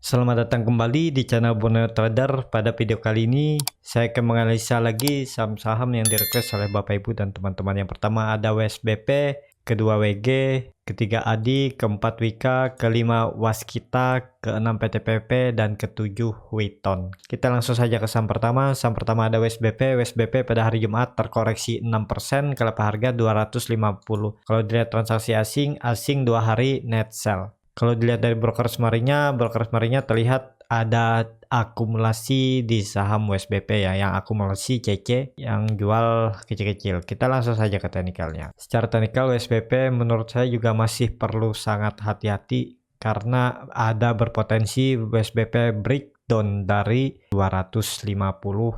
Selamat datang kembali di channel Borneo Trader. Pada video kali ini saya akan menganalisa lagi saham-saham yang direkomendasi oleh Bapak Ibu dan teman-teman. Yang pertama ada WSBP, kedua WG, ketiga ADI, keempat Wika, kelima Waskita, keenam PTPP, dan ketujuh Witon. Kita langsung saja ke saham pertama. Saham pertama ada WSBP. WSBP pada hari Jumat terkoreksi 6%, kelapa harga 250. Kalau dilihat transaksi asing 2 hari net sell. Kalau dilihat dari broker semarinya terlihat ada akumulasi di saham WSBP ya, yang akumulasi CC yang jual kecil-kecil. Kita langsung saja ke teknikalnya. Secara teknikal WSBP menurut saya juga masih perlu sangat hati-hati karena ada berpotensi WSBP breakdown dari 250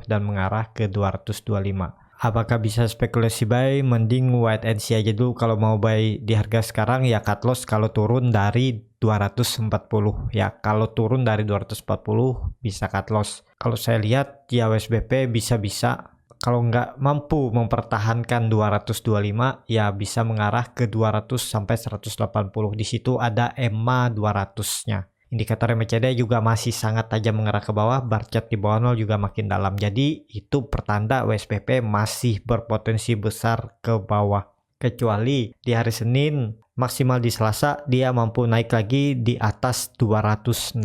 dan mengarah ke 225. Apakah bisa spekulasi buy? Mending wait and see aja dulu. Kalau mau buy di harga sekarang ya cut loss kalau turun dari 240 ya. Kalau turun dari 240 bisa cut loss. Kalau saya lihat ya WSBP bisa-bisa kalau nggak mampu mempertahankan 225 ya bisa mengarah ke 200 sampai 180. Di situ ada EMA 200-nya. Indikator MACD juga masih sangat tajam mengarah ke bawah, bar chart di bawah 0 juga makin dalam. Jadi itu pertanda WSBP masih berpotensi besar ke bawah. Kecuali di hari Senin, maksimal di Selasa dia mampu naik lagi di atas 264.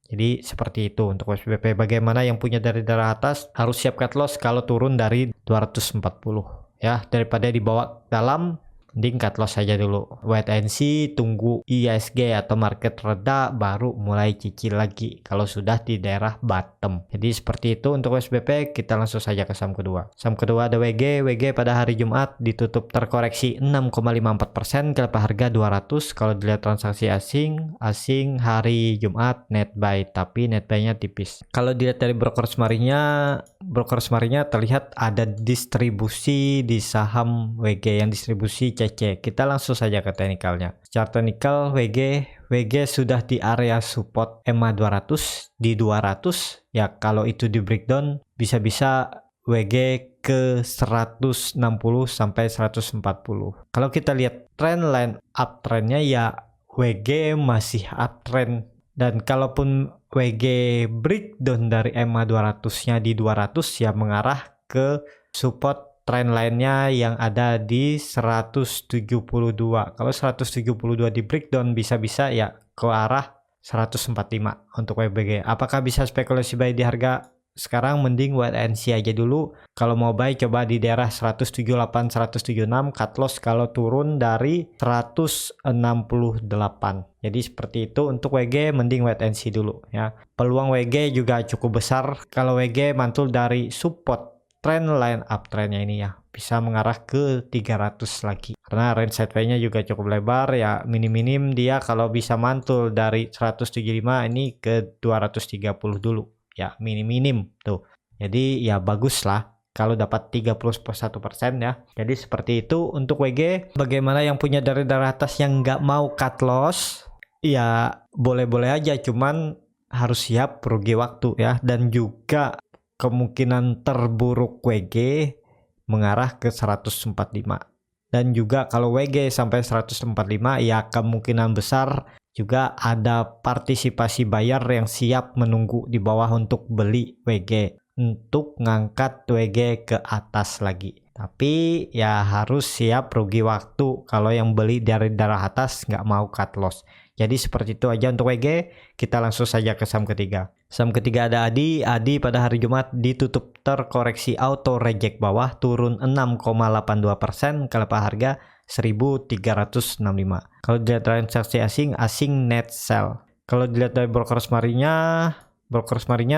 Jadi seperti itu untuk WSBP. Bagaimana yang punya dari darah atas harus siap cut loss kalau turun dari 240 ya, daripada dibawa dalam. Mending cut loss saja dulu, wait and see, tunggu ISG atau market reda baru mulai cicil lagi kalau sudah di daerah bottom. Jadi seperti itu untuk WSBP. Kita langsung saja ke saham kedua. Saham kedua ada WG. WG pada hari Jumat ditutup terkoreksi 6,54%, kelapa harga 200. Kalau dilihat transaksi asing hari Jumat net buy, tapi net buy-nya tipis. Kalau dilihat dari broker semarinya terlihat ada distribusi di saham WG yang distribusi CC. Kita langsung saja ke teknikalnya. Secara teknikal WG sudah di area support EMA 200 di 200 ya. Kalau itu di breakdown bisa-bisa WG ke 160 sampai 140. Kalau kita lihat trend line uptrendnya ya WG masih uptrend, dan kalaupun WG breakdown dari EMA 200-nya di 200 ya mengarah ke support trend lainnya yang ada di 172. Kalau 172 di breakdown bisa-bisa ya ke arah 145 untuk WBG. Apakah bisa spekulasi buy di harga sekarang? Mending wait and see aja dulu. Kalau mau buy coba di daerah 178 176, cut loss kalau turun dari 168. Jadi seperti itu untuk WG, mending wait and see dulu ya. Peluang WG juga cukup besar kalau WG mantul dari support trend line uptrendnya ini ya, bisa mengarah ke 300 lagi karena range sideways-nya juga cukup lebar ya. Minim-minim dia kalau bisa mantul dari 175 ini ke 230 dulu ya, minim-minim tuh. Jadi ya bagus lah kalau dapat 31% ya. Jadi seperti itu untuk WG. Bagaimana yang punya dari darah atas yang nggak mau cut loss? Ya boleh-boleh aja, cuman harus siap rugi waktu ya. Dan juga kemungkinan terburuk WG mengarah ke 145. Dan juga kalau WG sampai 145 ya kemungkinan besar juga ada partisipasi buyer yang siap menunggu di bawah untuk beli WG untuk ngangkat WG ke atas lagi. Tapi ya harus siap rugi waktu kalau yang beli dari darah atas nggak mau cut loss. Jadi seperti itu aja untuk WG. Kita langsung saja ke saham ketiga. Saham ketiga ada ADI. ADI pada hari Jumat ditutup terkoreksi auto reject bawah, turun 6,82%, kelapa harga 1.365. Kalau dilihat transaksi asing net sell. Kalau dilihat dari broker semarinya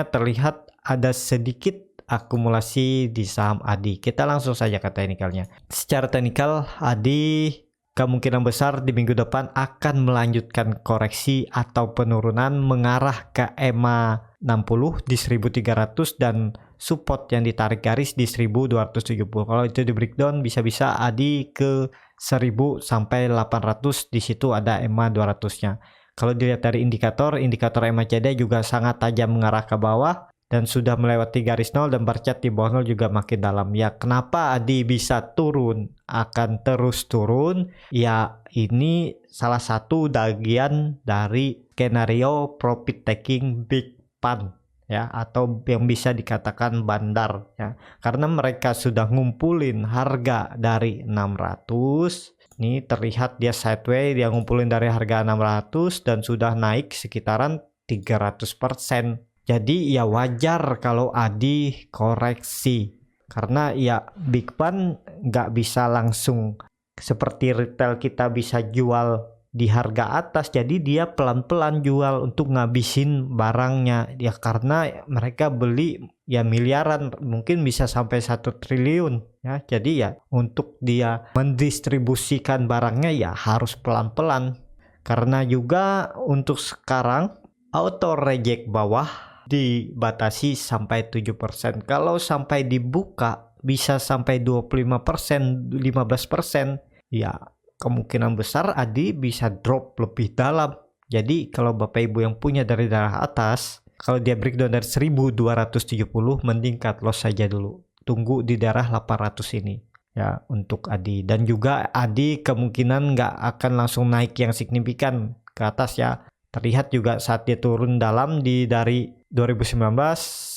terlihat ada sedikit akumulasi di saham ADI. Kita langsung saja ke teknikalnya. Secara teknikal ADI kemungkinan besar di minggu depan akan melanjutkan koreksi atau penurunan mengarah ke EMA 60 di 1300 dan support yang ditarik garis di 1270. Kalau itu di breakdown bisa-bisa ADI ke 1000 sampai 800, di situ ada EMA 200-nya. Kalau dilihat dari indikator MACD juga sangat tajam mengarah ke bawah. dan sudah melewati garis nol dan bar chart di bawah nol juga makin dalam. Ya, kenapa ADI bisa turun, akan terus turun? Ya, ini salah satu bagian dari skenario profit taking big fund ya, atau yang bisa dikatakan bandar ya. Karena mereka sudah ngumpulin harga dari 600. Ini terlihat dia sideways, dia ngumpulin dari harga 600 dan sudah naik sekitaran 300%. Jadi ya wajar kalau ADI koreksi, karena ya big fund nggak bisa langsung seperti retail kita bisa jual di harga atas, jadi dia pelan-pelan jual untuk ngabisin barangnya ya, karena mereka beli ya miliaran, mungkin bisa sampai 1 triliun ya. Jadi ya untuk dia mendistribusikan barangnya ya harus pelan-pelan, karena juga untuk sekarang auto reject bawah dibatasi sampai 7%. Kalau sampai dibuka bisa sampai 25%, 15%. Ya, kemungkinan besar ADI bisa drop lebih dalam. Jadi kalau Bapak Ibu yang punya dari daerah atas, kalau dia breakdown dari 1270, mending cut loss saja dulu. Tunggu di daerah 800 ini ya untuk ADI. Dan juga ADI kemungkinan nggak akan langsung naik yang signifikan ke atas ya. Terlihat juga saat dia turun dalam dari 2019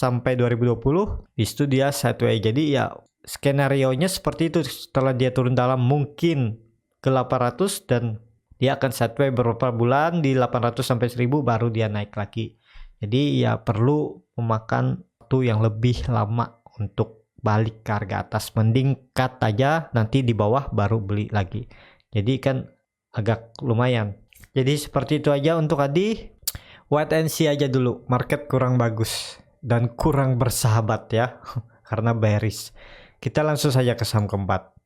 sampai 2020, itu dia sideways. Jadi ya skenario-nya seperti itu, setelah dia turun dalam mungkin ke 800 dan dia akan sideways beberapa bulan di 800 sampai 1000 baru dia naik lagi. Jadi ya perlu memakan waktu yang lebih lama untuk balik ke harga atas. Mending cut aja, nanti di bawah baru beli lagi. Jadi kan agak lumayan. Jadi seperti itu aja untuk ADI. Wait and see aja dulu, market kurang bagus dan kurang bersahabat ya, karena bearish. Kita langsung saja ke saham keempat.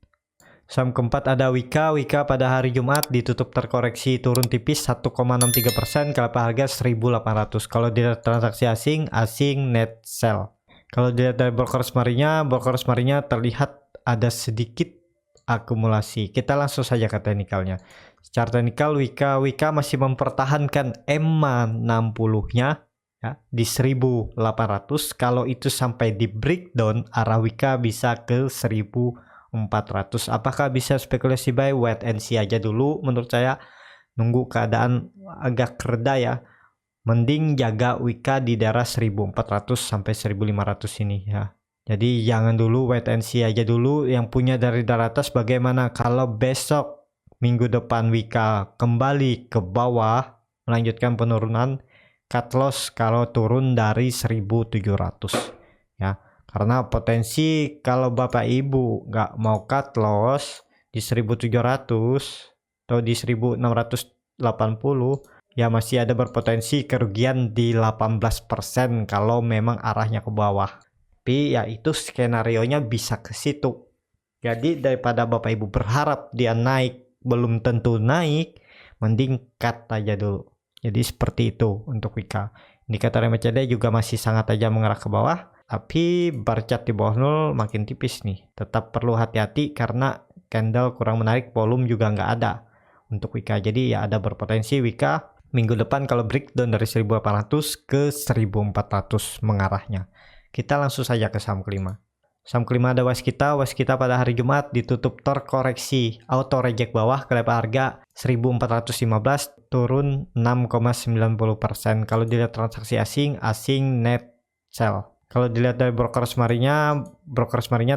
Saham keempat ada Wika. Wika pada hari Jumat ditutup terkoreksi turun tipis 1,63% ke harga 1.800. Kalau dilihat transaksi asing net sell. Kalau dilihat dari broker smarinya terlihat ada sedikit akumulasi. Kita langsung saja ke teknikalnya. Secara teknikal Wika masih mempertahankan EMA 60-nya ya, di 1800. Kalau itu sampai di breakdown, arah Wika bisa ke 1400. Apakah bisa spekulasi buy? Wait and see aja dulu menurut saya. Nunggu keadaan agak reda ya. Mending jaga Wika di daerah 1400 sampai 1500 ini ya. Jadi jangan dulu, wait and see aja dulu. Yang punya dari daerah atas bagaimana kalau besok minggu depan Wika kembali ke bawah melanjutkan penurunan, cut loss kalau turun dari 1700 ya, karena potensi kalau Bapak Ibu nggak mau cut loss di 1700 atau di 1680 ya masih ada berpotensi kerugian di 18% kalau memang arahnya ke bawah. Tapi ya itu skenarionya bisa ke situ. Jadi daripada Bapak Ibu berharap dia naik, belum tentu naik, mending cut aja dulu. Jadi seperti itu untuk Wika. Indikator MACD juga masih sangat aja mengarah ke bawah, tapi bar chart di bawah nol makin tipis nih. Tetap perlu hati-hati karena candle kurang menarik, volume juga nggak ada untuk Wika. Jadi ya ada berpotensi Wika minggu depan kalau breakdown dari 1800 ke 1400 mengarahnya. Kita langsung saja ke saham kelima. Saham kelima ada Waskita. Waskita pada hari Jumat ditutup terkoreksi auto reject bawah ke level harga 1415 turun 6,90%. Kalau dilihat transaksi asing net sell. Kalau dilihat dari broker smarinya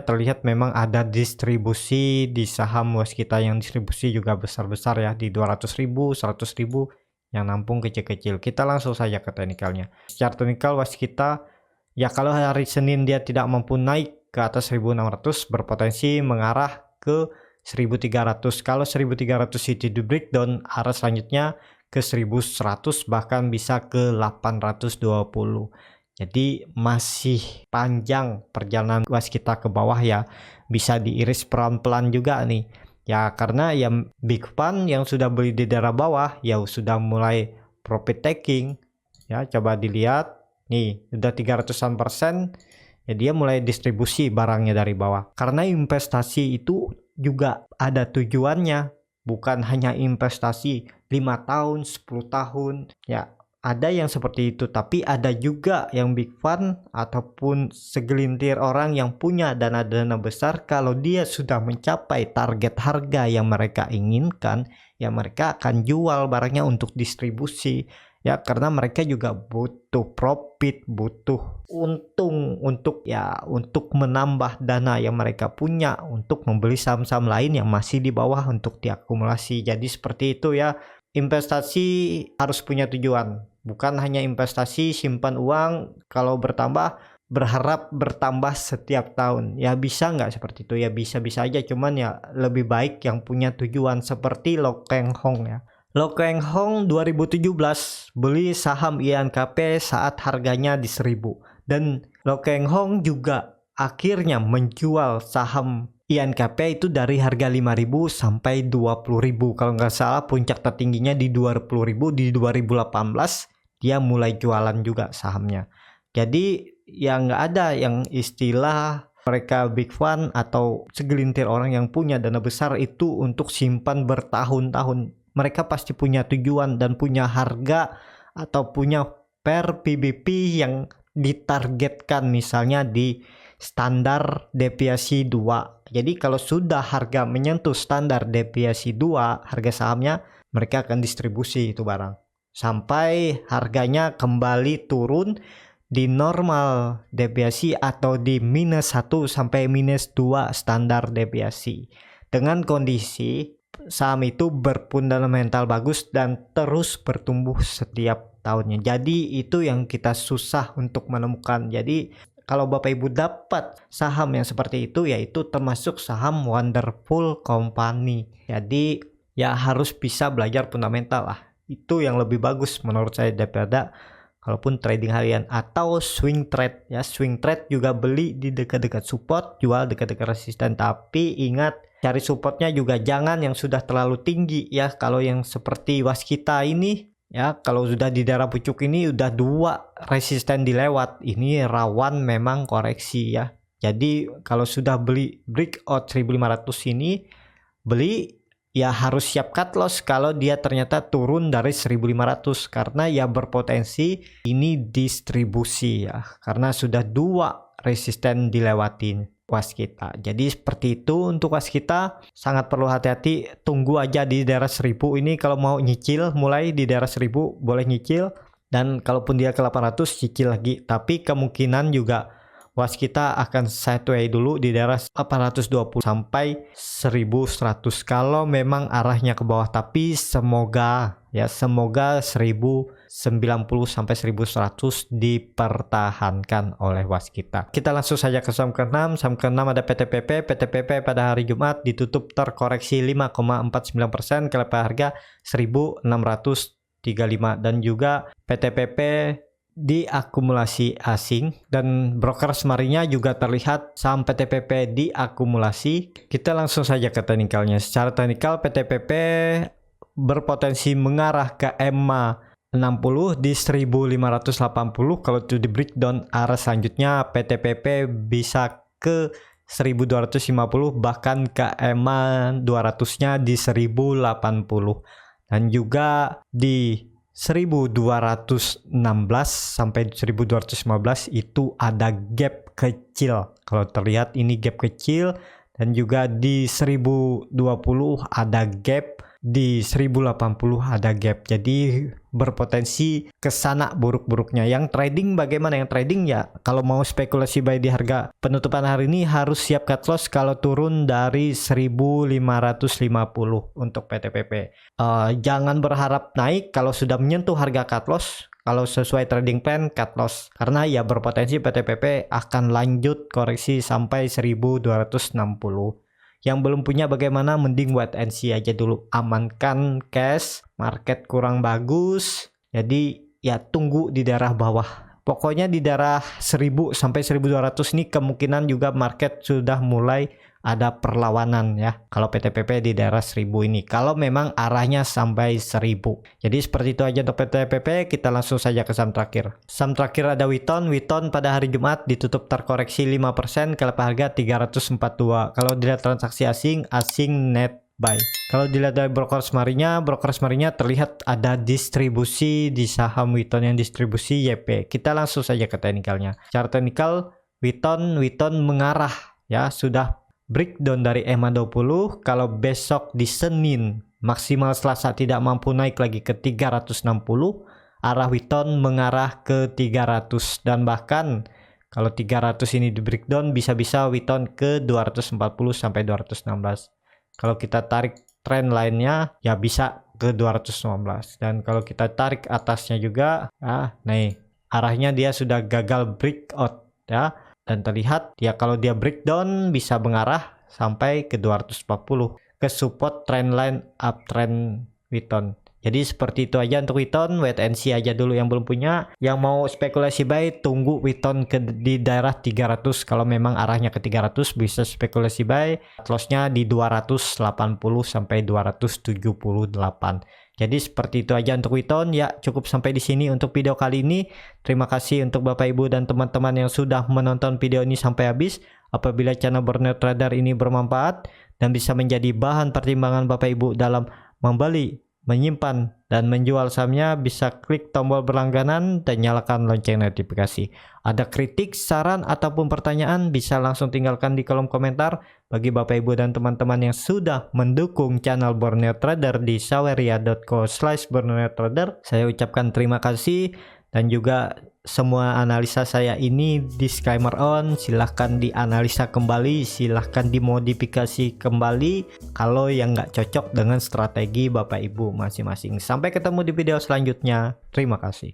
terlihat memang ada distribusi di saham Waskita, yang distribusi juga besar-besar ya, di 200.000, 100.000 yang nampung kecil-kecil. Kita langsung saja ke teknikalnya. Secara teknikal Waskita ya kalau hari Senin dia tidak mampu naik ke atas 1600, berpotensi mengarah ke 1300. Kalau 1300 itu di breakdown, arah selanjutnya ke 1100 bahkan bisa ke 820. Jadi masih panjang perjalanan Waskita ke bawah ya. Bisa diiris pelan-pelan juga nih. Ya karena ya big fund yang sudah beli di daerah bawah ya sudah mulai profit taking. Ya coba dilihat nih udah 300% ya, dia mulai distribusi barangnya dari bawah. Karena investasi itu juga ada tujuannya, bukan hanya investasi 5 tahun, 10 tahun. Ya, Ada yang seperti itu, tapi ada juga yang big fund ataupun segelintir orang yang punya dana-dana besar. Kalau dia sudah mencapai target harga yang mereka inginkan, ya mereka akan jual barangnya untuk distribusi. Ya, karena mereka juga butuh profit, butuh untung untuk menambah dana yang mereka punya untuk membeli saham-saham lain yang masih di bawah untuk diakumulasi. Jadi seperti itu ya. Investasi harus punya tujuan, bukan hanya investasi simpan uang kalau bertambah berharap bertambah setiap tahun. Ya bisa nggak seperti itu? Ya bisa-bisa aja, cuman ya lebih baik yang punya tujuan seperti Lo Keng Hong ya. Lo Keng Hong 2017 beli saham INKP saat harganya di 1000, dan Lo Keng Hong juga akhirnya menjual saham INKP itu dari harga 5.000 sampai 20.000. Kalau nggak salah puncak tertingginya di 20.000 di 2018 dia mulai jualan juga sahamnya. Jadi ya nggak ada yang istilah mereka big fund atau segelintir orang yang punya dana besar itu untuk simpan bertahun-tahun. Mereka pasti punya tujuan dan punya harga atau punya per PBP yang ditargetkan, misalnya di standar deviasi 2. Jadi kalau sudah harga menyentuh standar deviasi 2 harga sahamnya, mereka akan distribusi itu barang sampai harganya kembali turun di normal deviasi atau di -1 sampai -2 standar deviasi, dengan kondisi saham itu berfundamental bagus dan terus bertumbuh setiap tahunnya. Jadi itu yang kita susah untuk menemukan. Jadi kalau Bapak Ibu dapat saham yang seperti itu, yaitu termasuk saham wonderful company. Jadi ya harus bisa belajar fundamental lah. Itu yang lebih bagus menurut saya daripada kalaupun trading harian atau swing trade ya. Swing trade juga beli di dekat-dekat support, jual dekat-dekat resisten. Tapi ingat, cari supportnya juga jangan yang sudah terlalu tinggi ya. Kalau yang seperti Waskita ini ya, kalau sudah di daerah pucuk ini udah 2 resisten dilewat, ini rawan memang koreksi ya. Jadi kalau sudah beli breakout 1500 ini, beli ya harus siap cut loss kalau dia ternyata turun dari 1500, karena ya berpotensi ini distribusi ya, karena sudah 2 resisten dilewatin Waskita. Jadi seperti itu untuk Waskita, sangat perlu hati-hati, tunggu aja di daerah 1000 ini. Kalau mau nyicil mulai di daerah 1000 boleh nyicil, dan kalaupun dia ke 800 cicil lagi. Tapi kemungkinan juga Waskita akan sideways dulu di daerah 820 sampai 1100 kalau memang arahnya ke bawah. Tapi semoga 1090 sampai 1100 dipertahankan oleh Waskita. Kita langsung saja ke saham ke-6. Saham ke-6 ada PTPP. PTPP pada hari Jumat ditutup terkoreksi 5,49% ke level harga 1635, dan juga PTPP diakumulasi asing, dan broker semarinya juga terlihat saham PTPP diakumulasi. Kita langsung saja ke teknikalnya. Secara teknikal PTPP berpotensi mengarah ke EMA 60 di 1580. Kalau itu di breakdown arah selanjutnya PTPP bisa ke 1250, bahkan ke EMA 200-nya di 1080, dan juga di 1216 sampai 1215 itu ada gap kecil. Kalau terlihat ini gap kecil, dan juga di 1020 ada gap, di 1080 ada gap. Jadi berpotensi ke sana buruk-buruknya. Yang trading bagaimana? Yang trading ya kalau mau spekulasi buy di harga penutupan hari ini harus siap cut loss kalau turun dari 1550 untuk PTPP. Jangan berharap naik kalau sudah menyentuh harga cut loss. Kalau sesuai trading plan cut loss, karena ya berpotensi PTPP akan lanjut koreksi sampai 1260. Yang belum punya bagaimana, mending wait and see aja dulu, amankan cash, market kurang bagus, jadi ya tunggu di daerah bawah. Pokoknya di daerah 1000 sampai 1200 ini kemungkinan juga market sudah mulai ada perlawanan ya. Kalau PTPP di daerah 1000 ini, kalau memang arahnya sampai 1000. Jadi seperti itu aja untuk PTPP. Kita langsung saja ke saham terakhir. Saham terakhir ada Witon. Witon pada hari Jumat ditutup terkoreksi 5% ke level harga 342. Kalau dilihat transaksi asing net buy. Kalau dilihat dari broker summary-nya terlihat ada distribusi di saham Witon yang distribusi YP. Kita langsung saja ke teknikalnya. Secara teknikal Witon mengarah ya, sudah breakdown dari EMA 20. Kalau besok di Senin maksimal Selasa tidak mampu naik lagi ke 360, arah Witon mengarah ke 300, dan bahkan kalau 300 ini di breakdown bisa-bisa Witon ke 240 sampai 216. Kalau kita tarik trend lainnya ya bisa ke 215, dan kalau kita tarik atasnya juga nih arahnya dia sudah gagal breakout ya, dan terlihat ya kalau dia breakdown bisa mengarah sampai ke 240 ke support trend line uptrend Witon. Jadi seperti itu aja untuk Witon. Wait and see aja dulu yang belum punya. Yang mau spekulasi buy, tunggu Witon di daerah 300. Kalau memang arahnya ke 300 bisa spekulasi buy. Lossnya di 280 sampai 278. Jadi seperti itu aja untuk Witon. Ya, cukup sampai di sini untuk video kali ini. Terima kasih untuk Bapak Ibu dan teman-teman yang sudah menonton video ini sampai habis. Apabila channel Borneo Trader ini bermanfaat dan bisa menjadi bahan pertimbangan Bapak Ibu dalam membeli, menyimpan, dan menjual sahamnya, bisa klik tombol berlangganan dan nyalakan lonceng notifikasi. Ada kritik, saran, ataupun pertanyaan bisa langsung tinggalkan di kolom komentar. Bagi Bapak Ibu dan teman-teman yang sudah mendukung channel Borneo Trader di saweria.co/borneotrader, saya ucapkan terima kasih. Dan juga semua analisa saya ini disclaimer on, silahkan dianalisa kembali, silahkan dimodifikasi kembali kalau yang nggak cocok dengan strategi Bapak Ibu masing-masing. Sampai ketemu di video selanjutnya, terima kasih.